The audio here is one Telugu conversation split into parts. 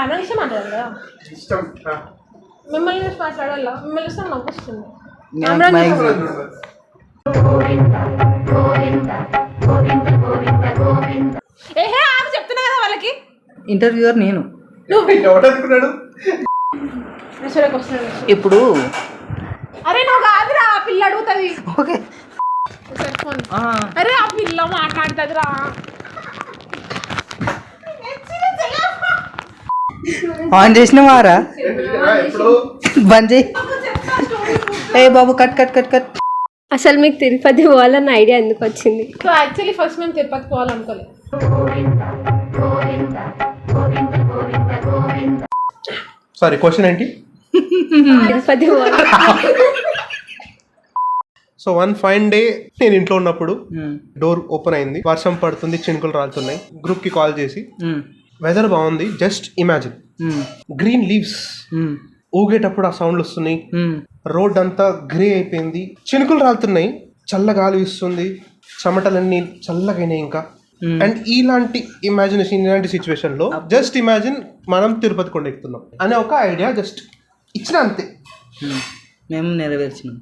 కెమెరా ఇష్టం మాట్లాడాలి కదా ఇష్టం. మిమ్మల్ని చూసి మాట్లాడాలా మిమ్మల్ని ఇష్టం నాకు వస్తుంది ఏహే ఆమె చెప్తున్నా కదా వాళ్ళకి ఇంటర్వ్యూయర్ నేను ఎవడనుకున్నాడు ఇప్పుడు. అరే నువ్వు కాదురా ఆ పిల్ల అడుగుతుంది. ఓకే అరే ఆ పిల్ల మాట్లాడుతుంది రా. ఆన్ చేసినవారా ఇప్పుడు బంద్ చేయి. ఏ బాబు కట్ కట్ కట్ కట్. అసలు మీకు తిరుపతి పోవాలన్న ఐడియా ఎందుకు వచ్చింది? సో యాక్చువల్లీ ఫస్ట్ మేము తిరుపతి పోవాలనుకోలేదు. సారీ క్వశ్చన్ ఏంటి? తిరుపతి పోవాలి. సో వన్ ఫైన్ డే నేను ఇంట్లో ఉన్నప్పుడు డోర్ ఓపెన్ అయింది, వర్షం పడుతుంది, చినుకులు రాలుతున్నాయి. గ్రూప్ కి కాల్ చేసి వెదర్ బాగుంది, జస్ట్ ఇమాజిన్ గ్రీన్ లీవ్స్ ఊగేటప్పుడు ఆ సౌండ్లు వస్తున్నాయి, రోడ్ అంతా గ్రే అయిపోయింది, చినుకులు రాలుతున్నాయి, చల్ల గాలి ఇస్తుంది, చెమటలన్నీ చల్లగైనాయి ఇంకా. అండ్ ఇలాంటి ఇమాజినేషన్, ఇలాంటి సిచ్యువేషన్ లో జస్ట్ ఇమాజిన్ మనం తిరుపతి కొండ ఎక్కుతున్నాం అనే ఒక ఐడియా జస్ట్ ఇచ్చిన, అంతే. మేము నెరవేర్చినాం.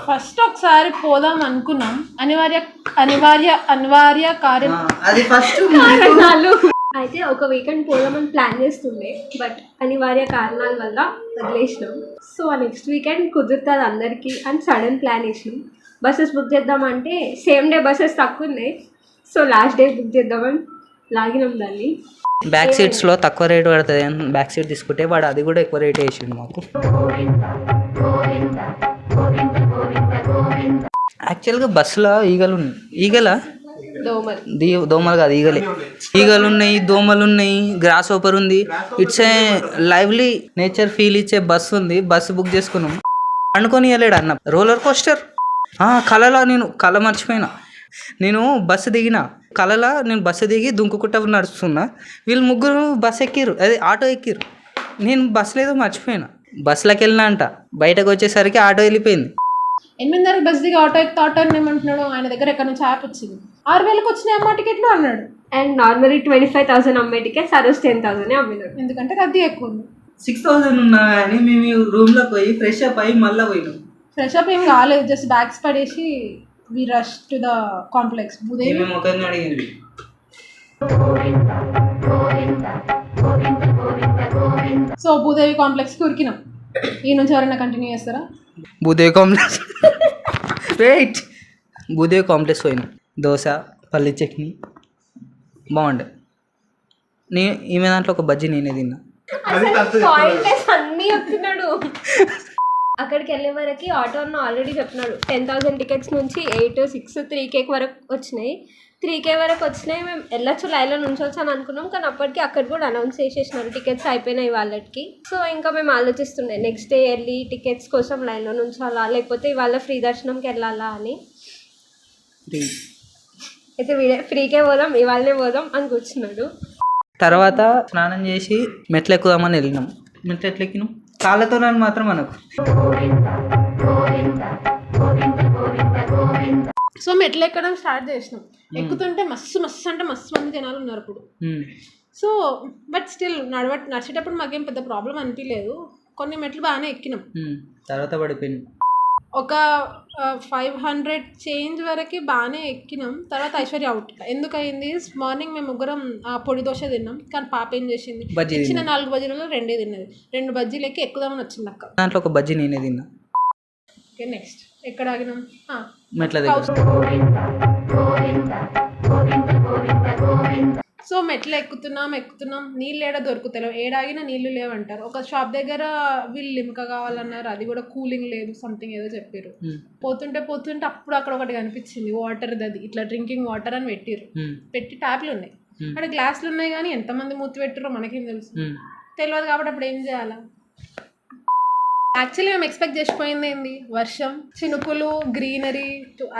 ఫస్ట్ ఒకసారి పోదాం అనుకున్నాం, అనివార్య కార్యం అది ఫస్ట్ కారణాలు అయితే ఒక వీకెండ్ పోదామని ప్లాన్ చేస్తుండే, బట్ అనివార్య కారణాల వల్ల వదిలేసినాం. సో నెక్స్ట్ వీకెండ్ కుదురుతుంది అందరికీ అని సడన్ ప్లాన్ వేసినాం. బస్సెస్ బుక్ చేద్దామంటే సేమ్ డే బస్సెస్ తక్కువ ఉన్నాయి, సో లాస్ట్ డే బుక్ చేద్దామని లాగినాం దాన్ని. బ్యాక్ సీట్స్లో తక్కువ రేట్ పడుతుంది అని బ్యాక్ సీట్ తీసుకుంటే వాడు అది కూడా ఎక్కువ రేట్ వేసిండు మాకు. యాక్చువల్గా బస్సులో ఈగలు ఉన్నాయి. దోమలు కాదు, ఈగలే. ఈగలు ఉన్నాయి, దోమలు ఉన్నాయి, గ్రాస్ ఓపర్ ఉంది. It's a lively nature feel ఇచ్చే బస్సు ఉంది. బస్సు బుక్ చేసుకున్నాం. అనుకొని వెళ్ళాడు అన్న రోలర్ కోస్టర్. కళలో నేను కళ మర్చిపోయినా. నేను బస్సు దిగిన కళలో, నేను బస్సు దిగి దుంకుకుంటా నడుస్తున్నా. వీళ్ళు ముగ్గురు బస్సు ఎక్కిరు, అదే ఆటో ఎక్కిరు. నేను బస్సులో ఏదో మర్చిపోయినా. బస్సులోకి వెళ్ళినా అంట, బయటకు వచ్చేసరికి ఆటో వెళ్ళిపోయింది. 8:30 బస్ దిగి ఆటో ఎక్కితే ఆటో ఏమంటున్నాడు, ఆయన దగ్గర ఎక్కడ నుంచి యాప్ వచ్చింది, 6,000కి వచ్చినాయి అమ్మ టికెట్లు అన్నాడు. అండ్ నార్మల్లీ 25,000 అమ్మే టికెట్ సరోజ్ 10,000 అమ్మినాడు, ఎందుకంటే రద్దీ ఎక్కువ ఉంది. 6,000 ఉన్నా కానీ మేము రూమ్లోకి పోయి ఫ్రెష్ అప్ అయ్యి మళ్ళీ పోయినాం. ఫ్రెష్ అప్ ఏం కాలేదు, జస్ట్ బ్యాగ్స్ పడేసి we rush to the complex. Bhudevi అడిగింది. సో భూదేవి కాంప్లెక్స్కి ఉరికినాం. ఈ నుంచి ఎవరైనా కంటిన్యూ చేస్తారా? Bhudevi complex wait Bhudevi complex పోయినా. దోశ, పల్లి చట్నీ బాగుండే. ఈమె దాంట్లో ఒక బజ్జీ నేనే తిన్నా. అన్నీ చెప్తున్నాడు. అక్కడికి వెళ్ళే వరకు ఆటో అన్న ఆల్రెడీ చెప్పినాడు 10,000 టికెట్స్ నుంచి 8, 6, 3K వరకు వచ్చినాయి. 3K వరకు వచ్చినాయి. మేము వెళ్ళొచ్చు, లైన్లో నుంచొచ్చు అని అనుకున్నాం, కానీ అప్పటికి అక్కడ కూడా అనౌన్స్ చేసేసినారు టికెట్స్ అయిపోయినాయి వాళ్ళకి. సో ఇంకా మేము ఆలోచిస్తుండే నెక్స్ట్ డే వెళ్ళి టికెట్స్ కోసం లైన్లో నుంచాలా, లేకపోతే ఇవాళ ఫ్రీ దర్శనంకి వెళ్ళాలా అని. అయితే ఫ్రీకే పోదాం, ఇవాళనే పోదాం అని కూర్చున్నాడు. తర్వాత స్నానం చేసి మెట్లు ఎక్కుదామని వెళ్ళినాం. మెట్లు ఎట్లా ఎక్కినాం? కాళ్ళతో మాత్రం మనకు. సో మెట్లు ఎక్కడం స్టార్ట్ చేసినాం. ఎక్కుతుంటే మస్తు అంటే మస్తు మంది జనాలు ఉన్నారు ఇప్పుడు. సో బట్ స్టిల్ నడిచేటప్పుడు మాకేం పెద్ద ప్రాబ్లం అనిపించలేదు. కొన్ని మెట్లు బాగానే ఎక్కినాం. తర్వాత పడిపోయింది. ఒక 500 చేంజ్ వరకు బాగానే ఎక్కినాం. తర్వాత ఐశ్వర్య అవుట్. ఎందుకయింది, మార్నింగ్ మేము ముగ్గురం పొడి దోశ తిన్నాం, కానీ పాప ఏం చేసింది, ఇచ్చిన 4 బజ్జీలలో 2 తిన్నది. 2 బజ్జీలు ఎక్కి ఎక్కుదామని వచ్చింది అక్క. దాంట్లో ఒక బజ్జీ నేనే తిన్నా. ఓకే నెక్స్ట్ ఎక్కడ ఆగినాం? మెట్ల దగ్గర. సో మెట్లు ఎక్కుతున్నాం నీళ్ళు ఏడ దొరుకుతలేవు, ఏడాగినా నీళ్ళు లేవంటారు. ఒక షాప్ దగ్గర వీళ్ళు లిమ్కా కావాలన్నారు, అది కూడా కూలింగ్ లేదు, సంథింగ్ ఏదో చెప్పారు. పోతుంటే అప్పుడు అక్కడ ఒకటి కనిపించింది, వాటర్, అది ఇట్లా డ్రింకింగ్ వాటర్ అని పెట్టి ట్యాప్లు ఉన్నాయి, అక్కడ గ్లాసులు ఉన్నాయి, కానీ ఎంతమంది మూతి పెట్టారో మనకేం తెలుసు, తెలియదు. కాబట్టి అప్పుడు ఏం చేయాలా? యాక్చువల్లీ మేము ఎక్స్పెక్ట్ చేసిపోయింది ఏంది, వర్షం, చినుకులు, గ్రీనరీ,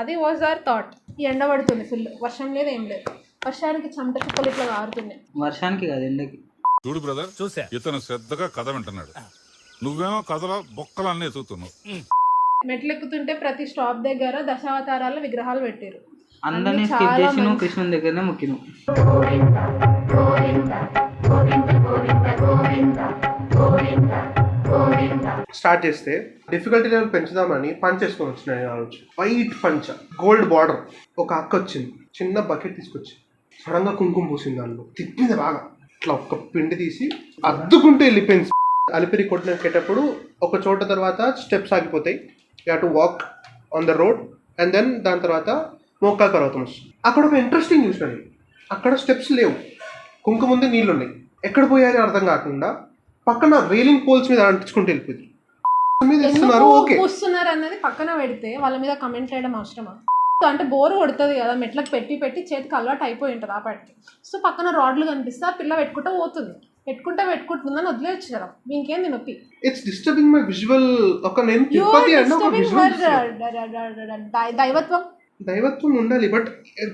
అది వాజ్ అవర్ థాట్. ఈ ఎండ పడుతుంది ఫుల్, వర్షం లేదు, ఏం లేదు. వర్షానికి చెమట చుక్కలు ఇట్లా కారుతున్నాయి. వర్షానికి కాదు, ఎండకి. చూడు బ్రదర్, చూసా ఇతను శ్రద్ధగా కథ వింటున్నాడు, నువ్వేమో కథలో బొక్కలన్నీ ఎత్తుతున్నావు. మెట్లు ఎక్కుతుంటే ప్రతి స్టాప్ దగ్గర దశావతారాల విగ్రహాలు పెట్టారు. అందరినీ స్కిప్ చేసి నువ్వు కృష్ణుని దగ్గరనే మొక్కిను. స్టార్ట్ చేస్తే డిఫికల్టీ లెవెల్ పెంచుదామని పంచ్ వేసుకొని వచ్చినాయి ఆ రోజు. వైట్ పంచ, గోల్డ్ బార్డర్. ఒక అక్క వచ్చింది, చిన్న బకెట్ తీసుకొచ్చి సడన్ గా కుంకుమ పూసింది దానిలో. తిప్పింది బాగా, ఇట్లా ఒక్క పిండి తీసి అద్దుకుంటే వెళ్ళిపోయింది. అలిపిరి కొట్టినప్పుడు ఒక చోట తర్వాత స్టెప్స్ ఆగిపోతాయి. You have to walk on the road and then దాని తర్వాత మోకాల పర్వతం వస్తుంది. అక్కడ ఒక ఇంట్రెస్టింగ్ చూసినాను. అక్కడ స్టెప్స్ లేవు, కుంకుమ ఉంది, నీళ్ళు ఉన్నాయి. ఎక్కడ పోయారని అర్థం కాకుండా పక్కన రైలింగ్ పోల్స్ మీద అంటించుకుంటూ వెళ్ళిపోయింది. కూస్తున్నారు అన్నది పక్కన పెడితే వాళ్ళ మీద కమెంట్ చేయడం అవసరమా? అంటే బోర్ కొడుతుంది కదా, మెట్లకు పెట్టి పెట్టి చేతికి అలవాటు అయిపోయి ఉంటుంది ఆ పాటికి. సో పక్కన రాడ్లు కనిపిస్తే ఆ పిల్ల పెట్టుకుంటూ పోతుంది, పెట్టుకుంటుందని వదిలేయచ్చు కదా, ఇంకేంది నొప్పి. It's disturbing my visual. ఒక నేను తిరుపతి అంటే ఒక విజువల్. దైవత్వం ఉండాలి, బట్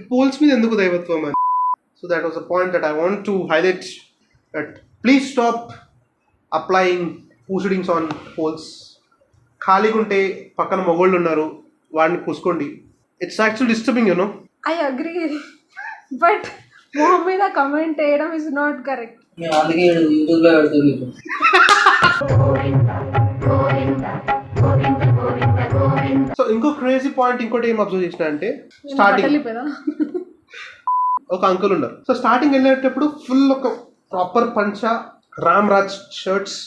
పోల్స్ మీద ఎందుకు దైవత్వం అని. So that was a point that I want to highlight, that please stop applying పూసుడింగ్స్ ఆన్ పోల్స్. ఖాళీగా ఉంటే పక్కన మొగోళ్ళు ఉన్నారు, వాడిని పూసుకోండి. It's actual disturbing, you know. I agree, but మొహం మీద కమెంట్ చేయడం ఇస్ నాట్ కరెక్ట్. అందుకే యూట్యూబ్లో పెడుతుంది. సో ఇంకో క్రేజీ పాయింట్ ఇంకోటి ఏం అబ్జర్వ్ చేసిన అంటే, స్టార్టింగ్ ఒక అంకుల్ ఉన్నారు. సో స్టార్టింగ్ వెళ్ళేటప్పుడు ఫుల్ ఒక ప్రాపర్ పంచ, రామ్ రాజ్ షర్ట్స్,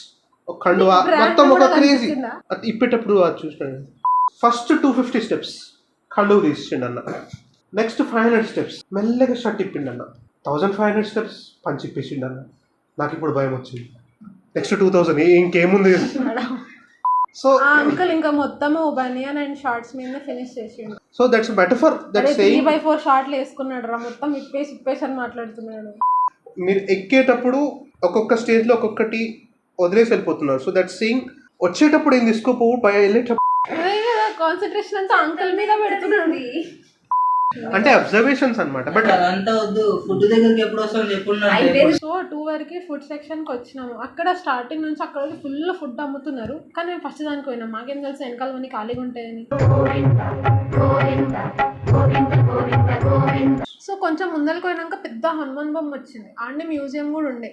ఒక కండువా, మొత్తం ఒక క్రేజీ. అది ఇప్పేటప్పుడు అది చూసినాను. ఫస్ట్ 250 స్టెప్స్ కండువు తీసిండు అన్న. నెక్స్ట్ 500 స్టెప్స్ మెల్లగా షర్ట్ ఇప్పిండు అన్న. 1500 స్టెప్స్ పంచి ఇప్పేసిండు అన్న. నాకు ఇప్పుడు భయం వచ్చింది. నెక్స్ట్ 2000 ఇంకేముంది. సో అంకుల్ ఇంకా మొత్తము బనియన్ అండ్ షార్ట్స్ మీద ఫినిష్ చేసిండు. So that's metaphor that saying 3/4 షార్ట్లు వేసుకున్నాడు రా, మొత్తం ఇప్పేసి అని మాట్లాడుతున్నాడు. మీరు ఎక్కేటప్పుడు ఒక్కొక్క స్టేజ్లో ఒక్కొక్కటి వదిలేసి వెళ్ళిపోతున్నారు. సో దట్ సేయింగ్ వచ్చేటప్పుడు ఏం తీసుకోపోవు, వెళ్ళేటప్పుడు కాన్సన్ట్రేషన్ అంతా అంకుల్ మీద పెడుతున్నాడు. అంటే అబ్జర్వేషన్స్ అన్నమాట. బట్ అదంతా వద్దు, ఫుడ్ దగ్గరికి ఎప్పుడు వస్తాం చెప్పున్నాను. సో 2 వరకు ఫుడ్ సెక్షన్కి వచ్చినాము. అక్కడ స్టార్టింగ్ నుంచి అక్కడ ఫుల్ ఫుడ్ అమ్ముతున్నారు, కానీ మేము ఫస్ట్ దానికి పోయినాం. మాకేం తెలుసు వెనకాల అన్నీ ఖాళీగా ఉంటాయని. సో కొంచెం ముందరికి పోయినాక పెద్ద హనుమాన్ బొమ్మ వచ్చింది. ఆండే మ్యూజియం కూడా ఉండే,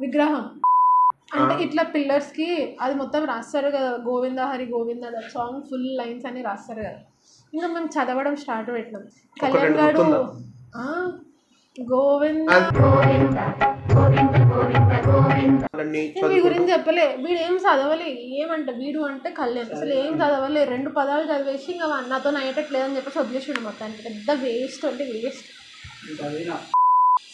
విగ్రహం. అంటే ఇట్లా పిల్లర్స్ కి అది మొత్తం రాస్తారు కదా, Govinda Hari Govinda song full lines అని రాస్తారు కదా. ఇంకా మేము చదవడం స్టార్ట్ పెట్టినాం. కళ్యాణ్ గారు గోవింద వీడి గురించి చెప్పలే, వీడు ఏం చదవలే. ఏమంట వీడు అంటే కళ్యాణ్ అసలు ఏం చదవలే, 2 పదాలు చదివేసి ఇంకా నాతో అయ్యేటట్లేదని చెప్పేసి వదిలేసాడు మొత్తానికి. పెద్ద వేస్ట్ అంటే వేస్ట్.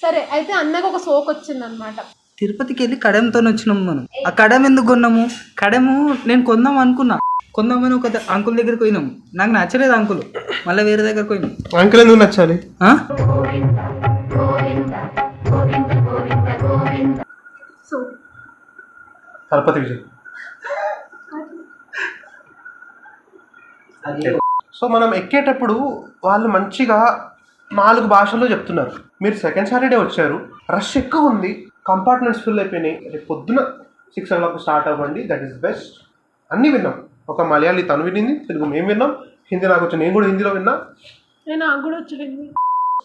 సరే అయితే అన్నకు ఒక సోక్ వచ్చింది అనమాట. తిరుపతికి వెళ్ళి కడెంతో వచ్చినాము మనం. ఆ కడెం ఎందుకు కొన్నాము? కడెము నేను కొందాం అనుకున్నా, కొందామని ఒక అంకుల్ దగ్గరికి పోయినాము. నాకు నచ్చలేదు అంకుల్, మళ్ళీ వేరే దగ్గరికి పోయినాం. అంకుల్ ఎందుకు నచ్చాలి? తిరుపతి విజయ్. సో మనం ఎక్కేటప్పుడు వాళ్ళు మంచిగా 4 భాషల్లో చెప్తున్నారు. మీరు సెకండ్ సాటర్డే వచ్చారు, రష్ ఎక్కువ ఉంది, కంపార్ట్మెంట్స్ ఫుల్ అయిపోయినాయి, రేపు పొద్దున 6 o'clock స్టార్ట్ అవ్వండి, దట్ ఈస్ బెస్ట్. అన్నీ విన్నాం. ఒక మలయాళీ తను వినింది, తెలుగు మేము విన్నాం, హిందీ నాకు వచ్చి నేను కూడా హిందీలో విన్నా. నాకు కూడా వచ్చింది.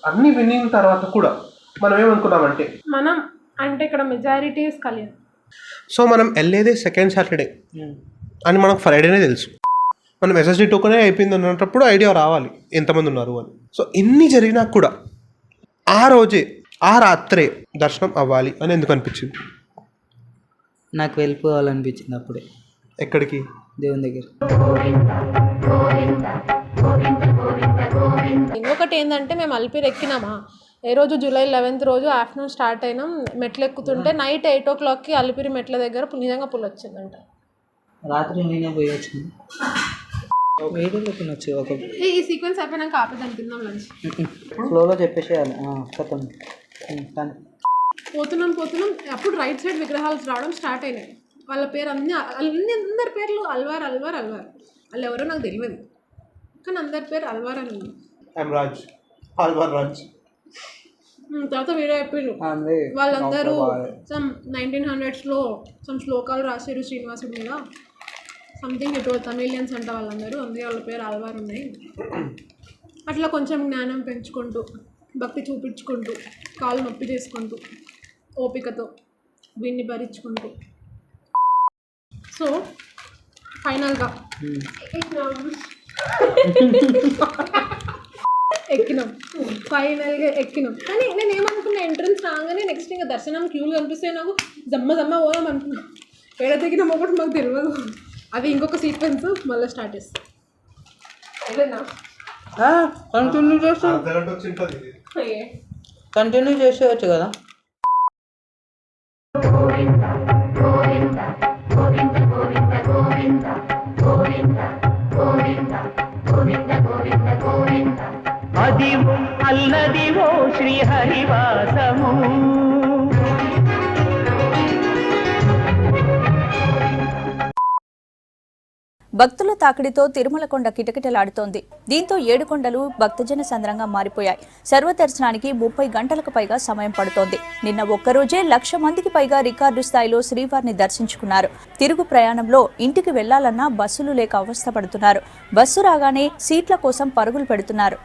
అన్నీ వినిన తర్వాత కూడా మనం ఏమనుకున్నామంటే, మనం అంటే ఇక్కడ మెజారిటీ కళ్యాణ్. సో మనం వెళ్ళేదే సెకండ్ సాటర్డే అని మనకు ఫ్రైడేనే తెలుసు. మనం ఎస్ఎస్డి టోకనే అయిపోయింది అన్నప్పుడు ఐడియా రావాలి ఎంతమంది ఉన్నారు అని. సో ఎన్ని జరిగినా కూడా ఆ రోజే ఆ రాత్రే దర్శనం అవ్వాలి అని ఎందుకు అనిపించింది? నాకు వెళ్ళిపోవాలనిపించింది అప్పుడే. ఎక్కడికి? దేవుని దగ్గర. ఇంకొకటి ఏంటంటే మేము అలిపిరి ఎక్కినామా, ఏ రోజు జూలై 11th రోజు ఆఫ్టర్నూన్ స్టార్ట్ అయినాం. మెట్లు ఎక్కుతుంటే నైట్ 8 o'clockకి అలిపిరి మెట్ల దగ్గర నిజంగా పుల్ వచ్చిందంట. రాత్రి నేనే పోయి వచ్చింది. తినొచ్చు. ఒక ఈ సీక్వెన్స్ అయిపోయినాక ఆపేదాన్ని తిందాం లంచ్. ఫ్లోలో చెప్పేసేయాలి. కథం పోతున్నాం అప్పుడు రైట్ సైడ్ విగ్రహాలు రావడం స్టార్ట్ అయినాయి. వాళ్ళ పేరు అందరి పేర్లు అల్వార్. వాళ్ళు ఎవరో నాకు తెలియదు, కానీ అందరి పేరు అల్వార్ అని ఉంది. తర్వాత వీడియో అయిపోయారు వాళ్ళందరూ. సమ్ 1900s సమ్ శ్లోకాలు రాశారు శ్రీనివాసుడి మీద, సంథింగ్ ఇటు తమిళియన్స్ అంట వాళ్ళందరూ, అందుకే వాళ్ళ పేరు అల్వార్ ఉన్నాయి. అట్లా కొంచెం జ్ఞానం పెంచుకుంటూ భక్తి చూపించుకుంటూ కాలు నొప్పి చేసుకుంటూ ఓపికతో వీడిని భరించుకుంటూ సో ఫైనల్గా ఎక్కినాం కానీ నేను ఏమనుకున్నా ఎంట్రన్స్ రాగానే నెక్స్ట్ ఇంకా దర్శనం క్యూలు కనిపిస్తే నాకు జమ్మ పోదాం అనుకున్నా ఏడ దిగినామో కూడా మాకు తెలియదు అది ఇంకొక సీక్వెన్స్ మళ్ళీ స్టార్ట్ చేస్తాం కంటిన్యూ చేసేవచ్చు కదా. అదివో అల్లదివో శ్రీహరివాసము. భక్తుల తాకిడితో తిరుమల కొండ కిటకిటలాడుతోంది. దీంతో 7 కొండలు భక్తజన సంద్రంగా మారిపోయాయి. సర్వదర్శనానికి 30 గంటలకు పైగా సమయం పడుతోంది. నిన్న ఒక్కరోజే 1,00,000 మందికి పైగా రికార్డు స్థాయిలో శ్రీవారిని దర్శించుకున్నారు. తిరుగు ప్రయాణంలో ఇంటికి వెళ్లాలన్నా బస్సులు లేక అవస్థ పడుతున్నారు. బస్సు రాగానే సీట్ల కోసం పరుగులు పెడుతున్నారు.